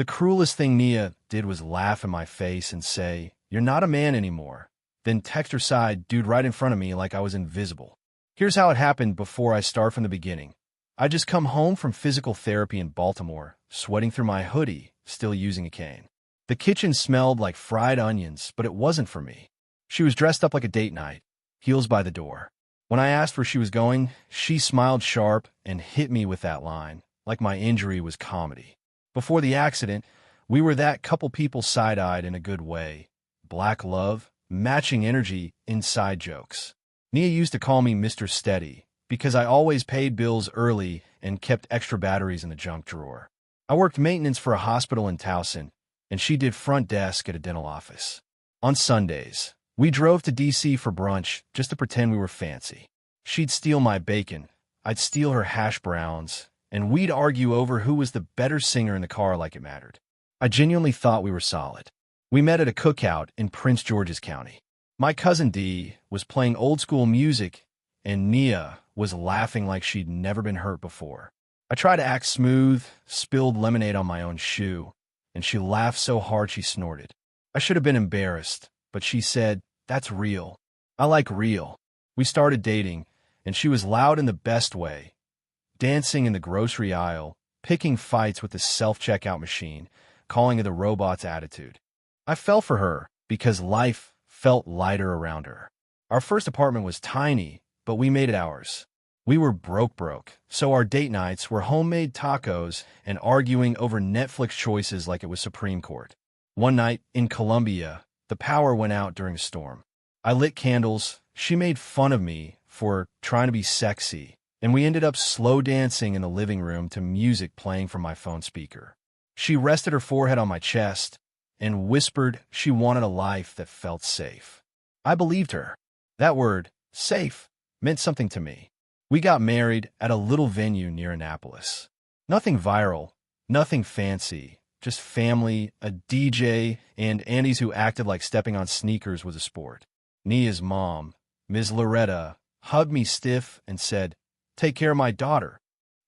The cruelest thing Nia did was laugh in my face and say, "You're not a man anymore." Then text her side dude right in front of me like I was invisible. Here's how it happened before I start from the beginning. I just come home from physical therapy in Baltimore, sweating through my hoodie, still using a cane. The kitchen smelled like fried onions, but it wasn't for me. She was dressed up like a date night, heels by the door. When I asked where she was going, she smiled sharp and hit me with that line, like my injury was comedy. Before the accident, we were that couple people side-eyed in a good way. Black love, matching energy, inside jokes. Nia used to call me Mr. Steady because I always paid bills early and kept extra batteries in the junk drawer. I worked maintenance for a hospital in Towson, and she did front desk at a dental office. On Sundays, we drove to D.C. for brunch just to pretend we were fancy. She'd steal my bacon, I'd steal her hash browns, and we'd argue over who was the better singer in the car like it mattered. I genuinely thought we were solid. We met at a cookout in Prince George's County. My cousin Dee was playing old-school music, and Nia was laughing like she'd never been hurt before. I tried to act smooth, spilled lemonade on my own shoe, and she laughed so hard she snorted. I should have been embarrassed, but she said, "That's real. I like real." We started dating, and she was loud in the best way, dancing in the grocery aisle, picking fights with the self-checkout machine, calling it the robot's attitude. I fell for her because life felt lighter around her. Our first apartment was tiny, but we made it ours. We were broke, so our date nights were homemade tacos and arguing over Netflix choices like it was Supreme Court. One night, in Colombia, the power went out during a storm. I lit candles, she made fun of me for trying to be sexy, and we ended up slow dancing in the living room to music playing from my phone speaker. She rested her forehead on my chest and whispered she wanted a life that felt safe. I believed her. That word, safe, meant something to me. We got married at a little venue near Annapolis. Nothing viral, nothing fancy, just family, a DJ, and aunties who acted like stepping on sneakers was a sport. Nia's mom, Ms. Loretta, hugged me stiff and said, "Take care of my daughter."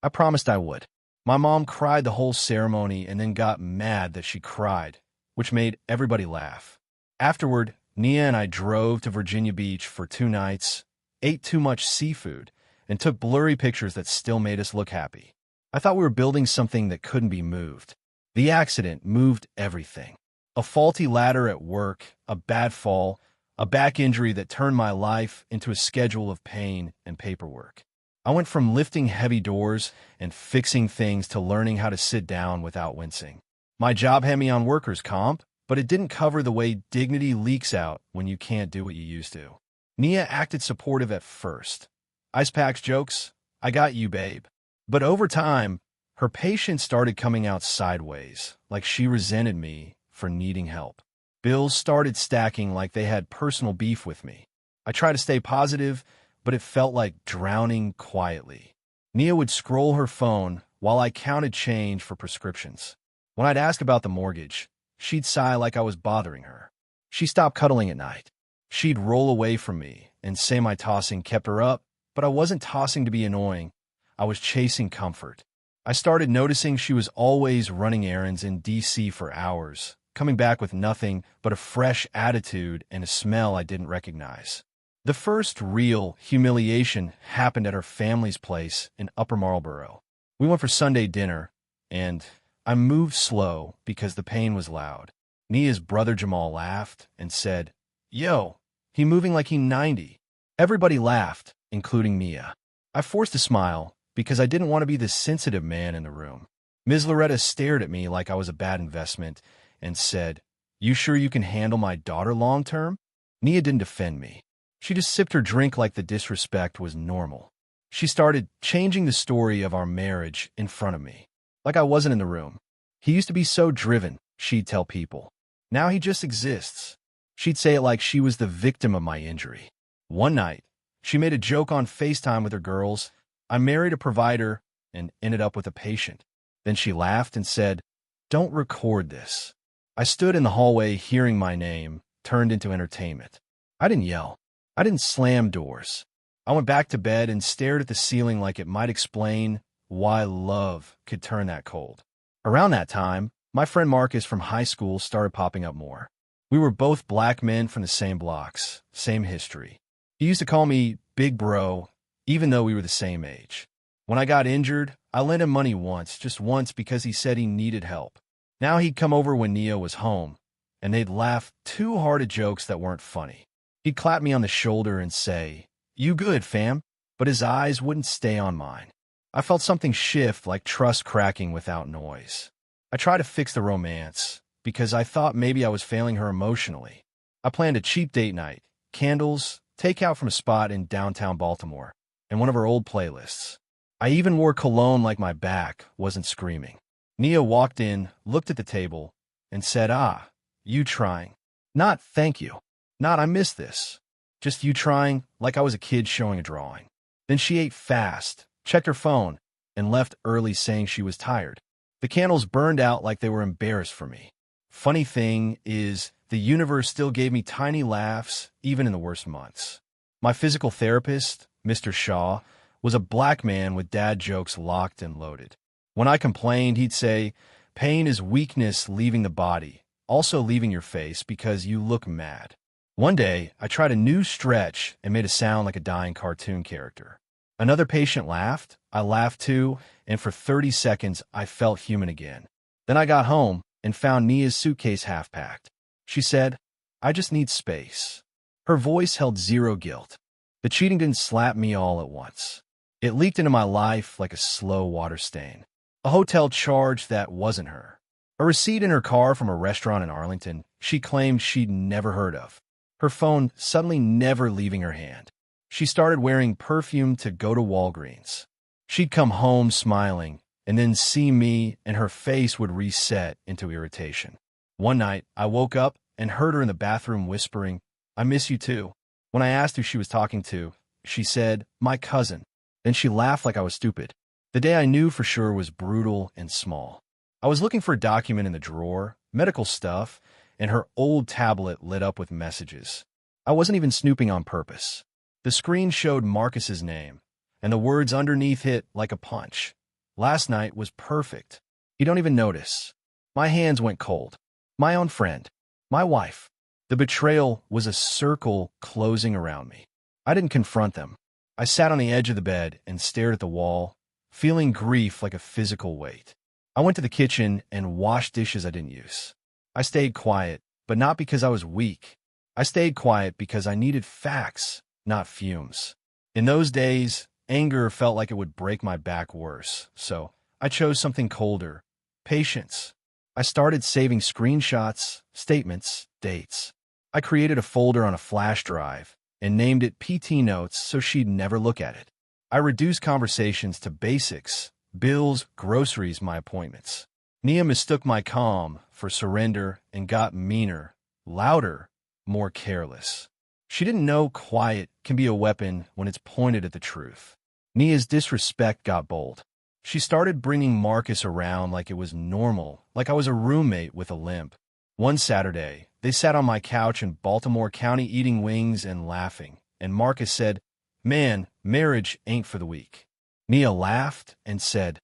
I promised I would. My mom cried the whole ceremony and then got mad that she cried, which made everybody laugh. Afterward, Nia and I drove to Virginia Beach for 2 nights, ate too much seafood, and took blurry pictures that still made us look happy. I thought we were building something that couldn't be moved. The accident moved everything. A faulty ladder at work, a bad fall, a back injury that turned my life into a schedule of pain and paperwork. I went from lifting heavy doors and fixing things to learning how to sit down without wincing. My job had me on workers' comp, but it didn't cover the way dignity leaks out when you can't do what you used to. Nia acted supportive at first. Ice packs jokes, "I got you, babe." But over time, her patience started coming out sideways, like she resented me for needing help. Bills started stacking like they had personal beef with me. I tried to stay positive, but it felt like drowning quietly. Nia would scroll her phone while I counted change for prescriptions. When I'd ask about the mortgage, she'd sigh like I was bothering her. She stopped cuddling at night. She'd roll away from me and say my tossing kept her up, but I wasn't tossing to be annoying. I was chasing comfort. I started noticing she was always running errands in D.C. for hours, coming back with nothing but a fresh attitude and a smell I didn't recognize. The first real humiliation happened at her family's place in Upper Marlboro. We went for Sunday dinner, and I moved slow because the pain was loud. Nia's brother Jamal laughed and said, "Yo, he moving like he 90. Everybody laughed, including Nia. I forced a smile because I didn't want to be the sensitive man in the room. Ms. Loretta stared at me like I was a bad investment and said, "You sure you can handle my daughter long term?" Nia didn't defend me. She just sipped her drink like the disrespect was normal. She started changing the story of our marriage in front of me, like I wasn't in the room. "He used to be so driven," she'd tell people. "Now he just exists." She'd say it like she was the victim of my injury. One night, she made a joke on FaceTime with her girls. I married a provider and ended up with a patient. Then she laughed and said, "Don't record this." I stood in the hallway hearing my name turned into entertainment. I didn't yell. I didn't slam doors. I went back to bed and stared at the ceiling like it might explain why love could turn that cold. Around that time, My friend Marcus from high school started popping up more. We were both black men from the same blocks, same history. He used to call me Big Bro, even though we were the same age. When I got injured, I lent him money once, just once because he said he needed help. Now he'd come over when Nia was home, and they'd laugh too hard at jokes that weren't funny. He'd clap me on the shoulder and say, "You good, fam?" But his eyes wouldn't stay on mine. I felt something shift, like trust cracking without noise. I tried to fix the romance, because I thought maybe I was failing her emotionally. I planned a cheap date night, candles, takeout from a spot in downtown Baltimore, and one of her old playlists. I even wore cologne like my back wasn't screaming. Nia walked in, looked at the table, and said, "Ah, you trying?" Not "thank you." Not "I missed this." Just "you trying," like I was a kid showing a drawing. Then she ate fast, checked her phone, and left early saying she was tired. The candles burned out like they were embarrassed for me. Funny thing is, the universe still gave me tiny laughs, even in the worst months. My physical therapist, Mr. Shaw, was a black man with dad jokes locked and loaded. When I complained, he'd say, "Pain is weakness leaving the body, also leaving your face because you look mad." One day, I tried a new stretch and made a sound like a dying cartoon character. Another patient laughed, I laughed too, and for 30 seconds, I felt human again. Then I got home and found Nia's suitcase half-packed. She said, "I just need space." Her voice held zero guilt. The cheating didn't slap me all at once. It leaked into my life like a slow water stain. A hotel charge that wasn't her. A receipt in her car from a restaurant in Arlington she claimed she'd never heard of. Her phone suddenly never leaving her hand. She started wearing perfume to go to Walgreens. She'd come home smiling, and then see me, and her face would reset into irritation. One night, I woke up and heard her in the bathroom whispering, "I miss you too." When I asked who she was talking to, she said, "My cousin." Then she laughed like I was stupid. The day I knew for sure was brutal and small. I was looking for a document in the drawer, medical stuff, and her old tablet lit up with messages. I wasn't even snooping on purpose. The screen showed Marcus's name, and the words underneath hit like a punch. "Last night was perfect. You don't even notice." My hands went cold. My own friend. My wife. The betrayal was a circle closing around me. I didn't confront them. I sat on the edge of the bed and stared at the wall, feeling grief like a physical weight. I went to the kitchen and washed dishes I didn't use. I stayed quiet, but not because I was weak. I stayed quiet because I needed facts, not fumes. In those days, anger felt like it would break my back worse, so I chose something colder: patience. I started saving screenshots, statements, dates. I created a folder on a flash drive and named it PT Notes so she'd never look at it. I reduced conversations to basics: bills, groceries, my appointments. Nia mistook my calm for surrender and got meaner, louder, more careless. She didn't know quiet can be a weapon when it's pointed at the truth. Nia's disrespect got bold. She started bringing Marcus around like it was normal, like I was a roommate with a limp. One Saturday, they sat on my couch in Baltimore County eating wings and laughing, and Marcus said, "Man, marriage ain't for the weak." Nia laughed and said,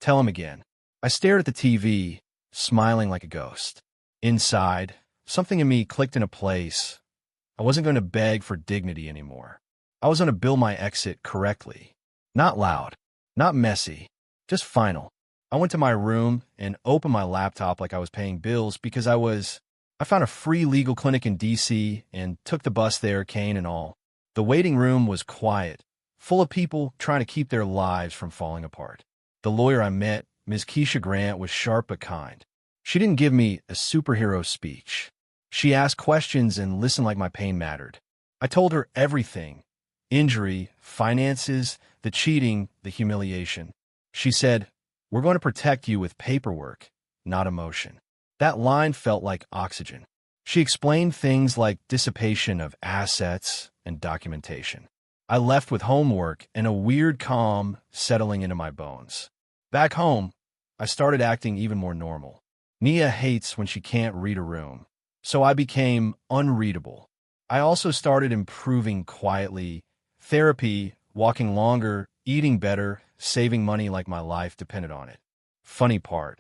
"Tell him again." I stared at the TV, smiling like a ghost. Inside, something in me clicked into place. I wasn't going to beg for dignity anymore. I was going to build my exit correctly. Not loud, not messy, just final. I went to my room and opened my laptop like I was paying bills because I found a free legal clinic in DC and took the bus there, cane and all. The waiting room was quiet, full of people trying to keep their lives from falling apart. The lawyer I met, Ms. Keisha Grant, was sharp but kind. She didn't give me a superhero speech. She asked questions and listened like my pain mattered. I told her everything: injury, finances, the cheating, the humiliation. She said, "We're going to protect you with paperwork, not emotion." That line felt like oxygen. She explained things like dissipation of assets and documentation. I left with homework and a weird calm settling into my bones. Back home, I started acting even more normal. Nia hates when she can't read a room, so I became unreadable. I also started improving quietly: therapy, walking longer, eating better, saving money like my life depended on it. Funny part: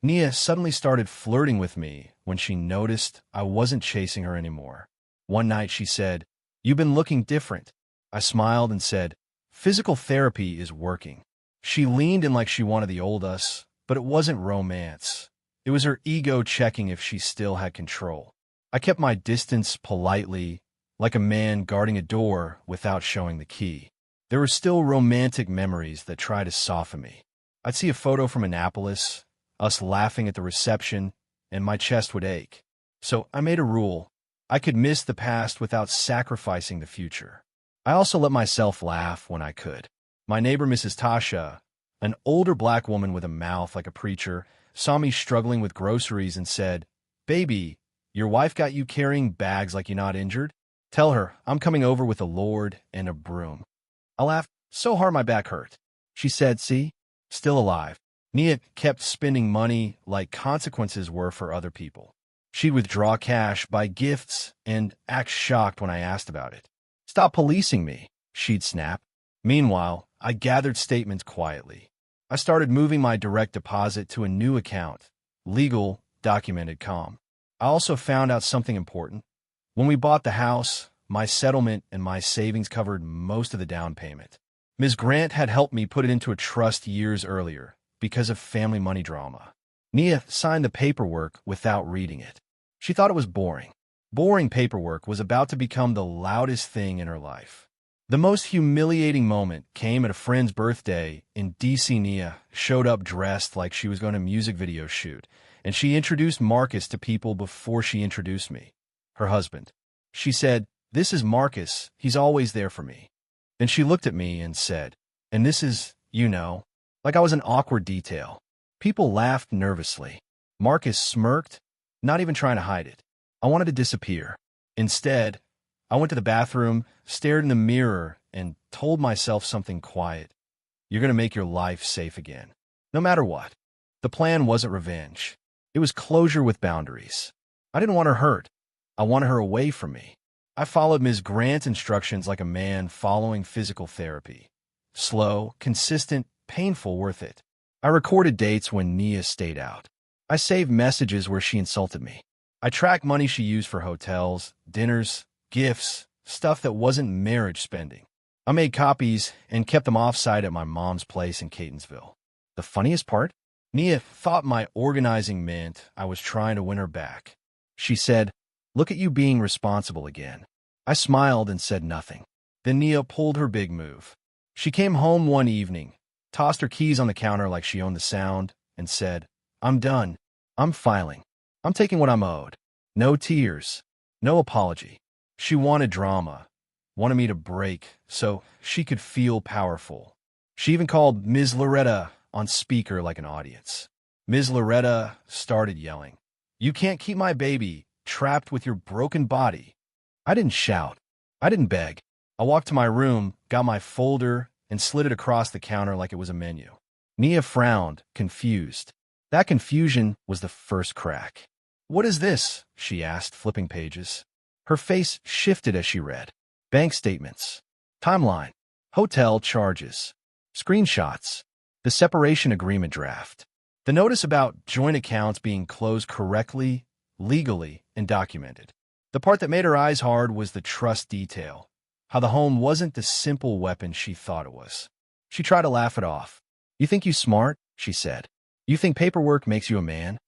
Nia suddenly started flirting with me when she noticed I wasn't chasing her anymore. One night she said, "You've been looking different." I smiled and said, "Physical therapy is working." She leaned in like she wanted the old us, but it wasn't romance. It was her ego checking if she still had control. I kept my distance politely, like a man guarding a door without showing the key. There were still romantic memories that tried to soften me. I'd see a photo from Annapolis, us laughing at the reception, and my chest would ache. So I made a rule. I could miss the past without sacrificing the future. I also let myself laugh when I could. My neighbor, Mrs. Tasha, an older black woman with a mouth like a preacher, saw me struggling with groceries and said, "Baby, your wife got you carrying bags like you're not injured? Tell her I'm coming over with a Lord and a broom." I laughed so hard my back hurt. She said, "See? Still alive." Nia kept spending money like consequences were for other people. She'd withdraw cash, buy gifts, and act shocked when I asked about it. "Stop policing me," she'd snap. Meanwhile, I gathered statements quietly. I started moving my direct deposit to a new account, legal, documented, calm. I also found out something important. When we bought the house, my settlement and my savings covered most of the down payment. Ms. Grant had helped me put it into a trust years earlier because of family money drama. Nia signed the paperwork without reading it. She thought it was boring. Boring paperwork was about to become the loudest thing in her life. The most humiliating moment came at a friend's birthday in D.C. Nia showed up dressed like she was going to a music video shoot, and she introduced Marcus to people before she introduced me, her husband. She said, "This is Marcus. He's always there for me." Then she looked at me and said, "And this is, like I was an awkward detail." People laughed nervously. Marcus smirked, not even trying to hide it. I wanted to disappear. Instead, I went to the bathroom, stared in the mirror, and told myself something quiet. You're going to make your life safe again, no matter what. The plan wasn't revenge. It was closure with boundaries. I didn't want her hurt. I wanted her away from me. I followed Ms. Grant's instructions like a man following physical therapy. Slow, consistent, painful, worth it. I recorded dates when Nia stayed out. I saved messages where she insulted me. I tracked money she used for hotels, dinners, gifts, stuff that wasn't marriage spending. I made copies and kept them off-site at my mom's place in Catonsville. The funniest part? Nia thought my organizing meant I was trying to win her back. She said, "Look at you being responsible again." I smiled and said nothing. Then Nia pulled her big move. She came home one evening, tossed her keys on the counter like she owned the sound, and said, "I'm done. I'm filing. I'm taking what I'm owed." No tears. No apology. She wanted drama, wanted me to break so she could feel powerful. She even called Ms. Loretta on speaker like an audience. Ms. Loretta started yelling, "You can't keep my baby trapped with your broken body." I didn't shout. I didn't beg. I walked to my room, got my folder, and slid it across the counter like it was a menu. Nia frowned, confused. That confusion was the first crack. "What is this?" she asked, flipping pages. Her face shifted as she read. Bank statements. Timeline. Hotel charges. Screenshots. The separation agreement draft. The notice about joint accounts being closed correctly, legally, and documented. The part that made her eyes hard was the trust detail. How the home wasn't the simple weapon she thought it was. She tried to laugh it off. "You think you smart?" she said. "You think paperwork makes you a man?"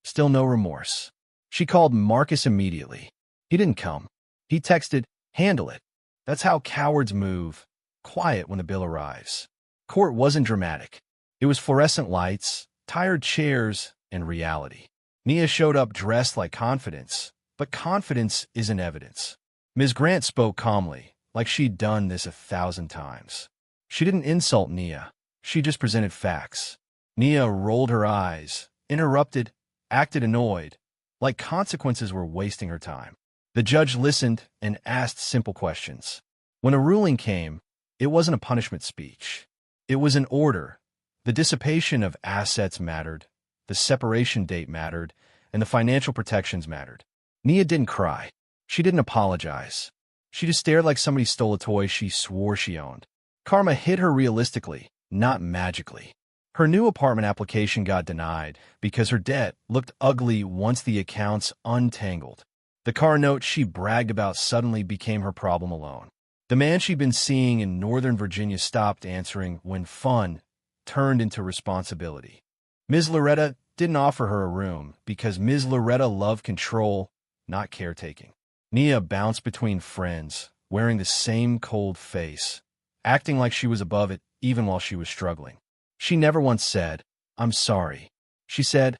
Still no remorse. She called Marcus immediately. He didn't come. He texted, "Handle it." That's how cowards move. Quiet when the bill arrives. Court wasn't dramatic. It was fluorescent lights, tired chairs, and reality. Nia showed up dressed like confidence, but confidence isn't evidence. Ms. Grant spoke calmly, like she'd done this 1,000 times. She didn't insult Nia. She just presented facts. Nia rolled her eyes, interrupted, acted annoyed, like consequences were wasting her time. The judge listened and asked simple questions. When a ruling came, it wasn't a punishment speech. It was an order. The dissipation of assets mattered, the separation date mattered, and the financial protections mattered. Nia didn't cry. She didn't apologize. She just stared like somebody stole a toy she swore she owned. Karma hit her realistically, not magically. Her new apartment application got denied because her debt looked ugly once the accounts untangled. The car note she bragged about suddenly became her problem alone. The man she'd been seeing in Northern Virginia stopped answering when fun turned into responsibility. Ms. Loretta didn't offer her a room because Ms. Loretta loved control, not caretaking. Nia bounced between friends, wearing the same cold face, acting like she was above it even while she was struggling. She never once said, "I'm sorry." She said,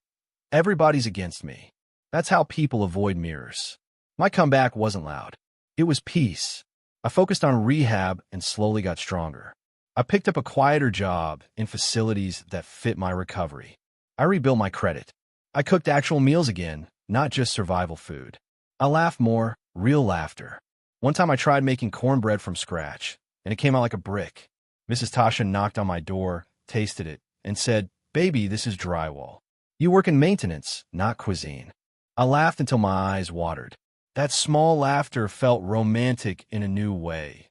"Everybody's against me." That's how people avoid mirrors. My comeback wasn't loud. It was peace. I focused on rehab and slowly got stronger. I picked up a quieter job in facilities that fit my recovery. I rebuilt my credit. I cooked actual meals again, not just survival food. I laughed more, real laughter. One time I tried making cornbread from scratch, and it came out like a brick. Mrs. Tasha knocked on my door, tasted it, and said, "Baby, this is drywall. You work in maintenance, not cuisine." I laughed until my eyes watered. That small laughter felt romantic in a new way,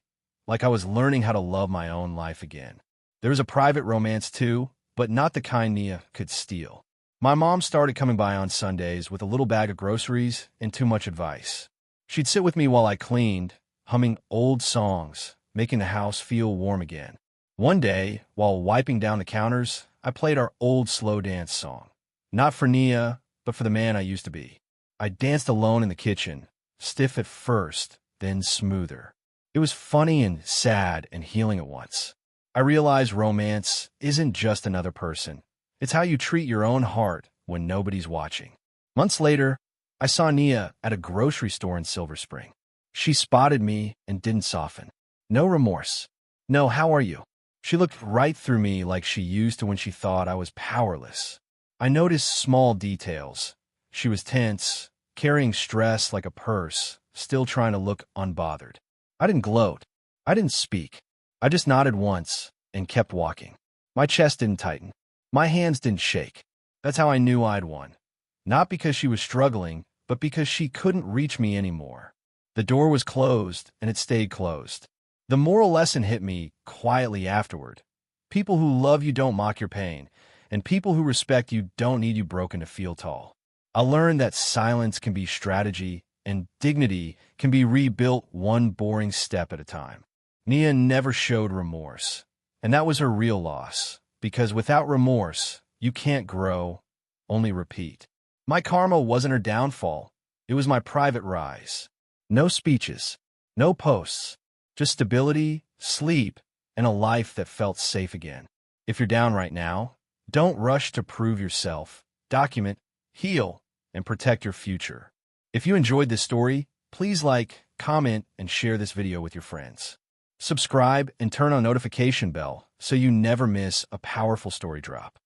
like I was learning how to love my own life again. There was a private romance too, but not the kind Nia could steal. My mom started coming by on Sundays with a little bag of groceries and too much advice. She'd sit with me while I cleaned, humming old songs, making the house feel warm again. One day, while wiping down the counters, I played our old slow dance song. Not for Nia, but for the man I used to be. I danced alone in the kitchen, stiff at first, then smoother. It was funny and sad and healing at once. I realized romance isn't just another person. It's how you treat your own heart when nobody's watching. Months later, I saw Nia at a grocery store in Silver Spring. She spotted me and didn't soften. No remorse. No, "How are you?" She looked right through me like she used to when she thought I was powerless. I noticed small details. She was tense, carrying stress like a purse, still trying to look unbothered. I didn't gloat. I didn't speak. I just nodded once and kept walking. My chest didn't tighten. My hands didn't shake. That's how I knew I'd won. Not because she was struggling, but because she couldn't reach me anymore. The door was closed, and it stayed closed. The moral lesson hit me quietly afterward. People who love you don't mock your pain, and people who respect you don't need you broken to feel tall. I learned that silence can be strategy, and dignity can be rebuilt one boring step at a time. Nia never showed remorse, and that was her real loss, because without remorse, you can't grow, only repeat. My karma wasn't her downfall. It was my private rise. No speeches, no posts, just stability, sleep, and a life that felt safe again. If you're down right now, don't rush to prove yourself. Document, heal, and protect your future. If you enjoyed this story, please like, comment, and share this video with your friends. Subscribe and turn on notification bell so you never miss a powerful story drop.